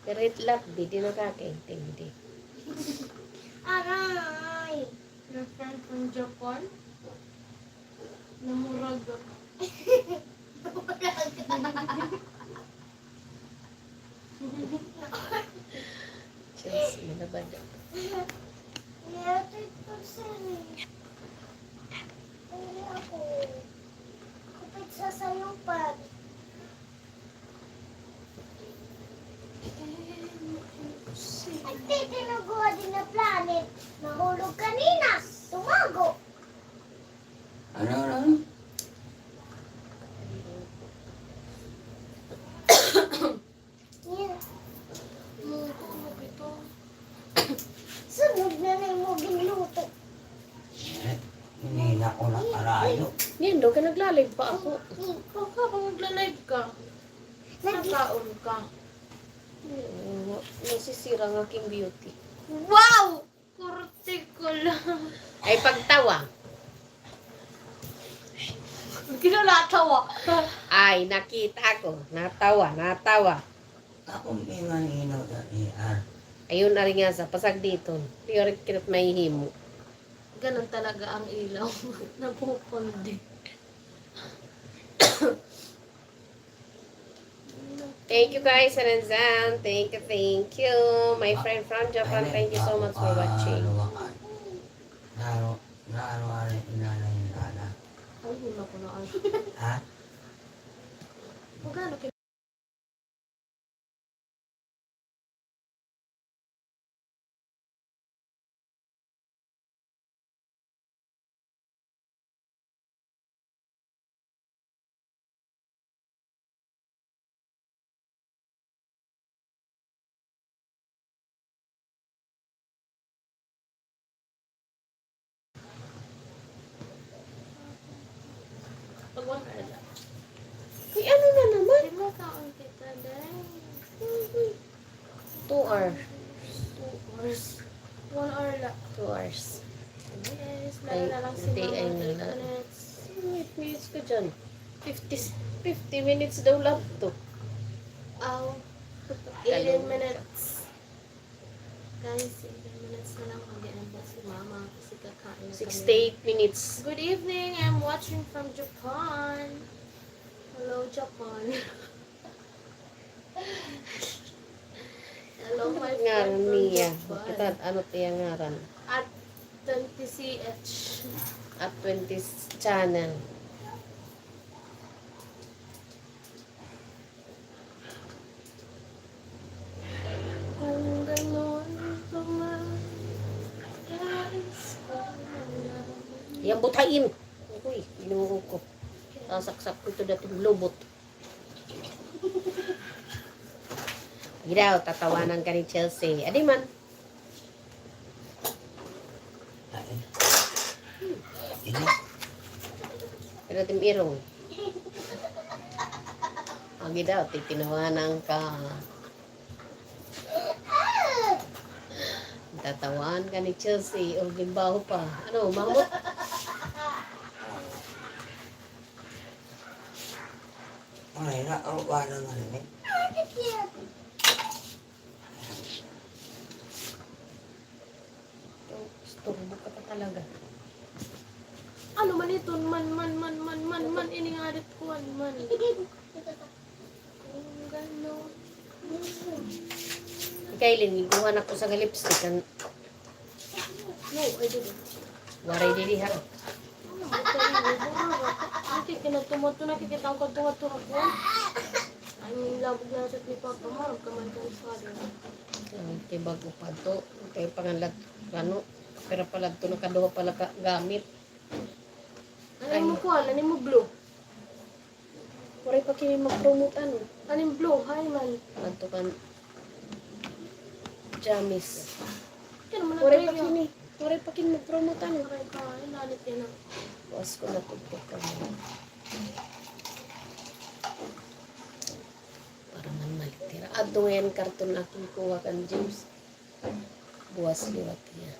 Pero itlap, di nakakaintindi. Aray! Your friend from Japan? Namurag. Chelsea, manabad. Niyatid ko sa'yo. Hindi ako. Kapit sa sayupan. Ay, tinuguha din na planet. Nahulog kanina. Tumago. Ano? Yan. Tulog ito. Sunod na na yung muging luto. Hindi na ako nakarayo. Yan, doon ka naglalig pa ako. Baka kung magla-live ka, nakaon ka. Nasisira ang aking beauty. Wow! Kurti ko lang. Ay, pagtawa. Hindi na natawa. Ay, nakita ko. Natawa. Ako may maninaw na niyan. Ayun na rin nga sa pasag dito. Di rin kinat may himo. Ganun talaga ang ilaw. Napupundi. Thank you guys, Ranzan. Thank you. My friend from Japan, thank you so much for watching. Naano inanay nana. Ay, hula ko na ay. Ha? Magkano kayo? Pag 1 hour lang. Ay, ano na naman? Hindi mo kaon kita dahil. 2 hours. 2 hours. 1 hour lang. 2 hours. Yes, Ay, meron na lang si hindi, Mama. ay, 8 nala. minutes. 8 minutes ka dyan. 50 minutes daw lang to. Ow. 18 minutes. Guys, 18 minutes na lang. Mag-end na si Mama kasi kakain na kami. 68 minutes. Good evening. I'm watching from Japan. Hello, Japan. Hello, my friend Ngaran from niya. Japan. Kita, ano tiya ngaran? At 20CH. At 20 channel. Kung ganon tumagas ka na. Yan butayin. Uy, binuho ko. Sasaksak ko ito dating lubot. Gidaw, tatawanan ka ni Chelsea. Adi man. Ini. Pero timirong. Agi daw, titinawanan ka. Tatawan ka ni Chelsea. O limbaho pa. Ano, mamot? Ay na wala naman ni. Storbo ka pa talaga. Ano man ito? Man. Iningalit ko man. Kung ganon. Kailin, iguhan ako sa lipstick. No, I didn't. Waray dili ha. Nakikita ko tuwa-tuwa ko. Ang labog na sa ni Papa Mar, kamay ko sa Kay bago pa to. Kay pangalat, ano, pero pala to nakaduha pala ka gamit. Ano mo kuha? Ano mo blue? Waray pa kini mag-promote ano. Ano yung blue? Hi man. Adto kan Jamis. Kaya naman Waray pa na-try yun. kini. Waray pa kini mag-promote ano. Aray ka, lalit yan ah. Buwas ko na tugtog ka mo. Para man malitira. Adto ngayon karton aking kuha kan James. Buwas liwat niya.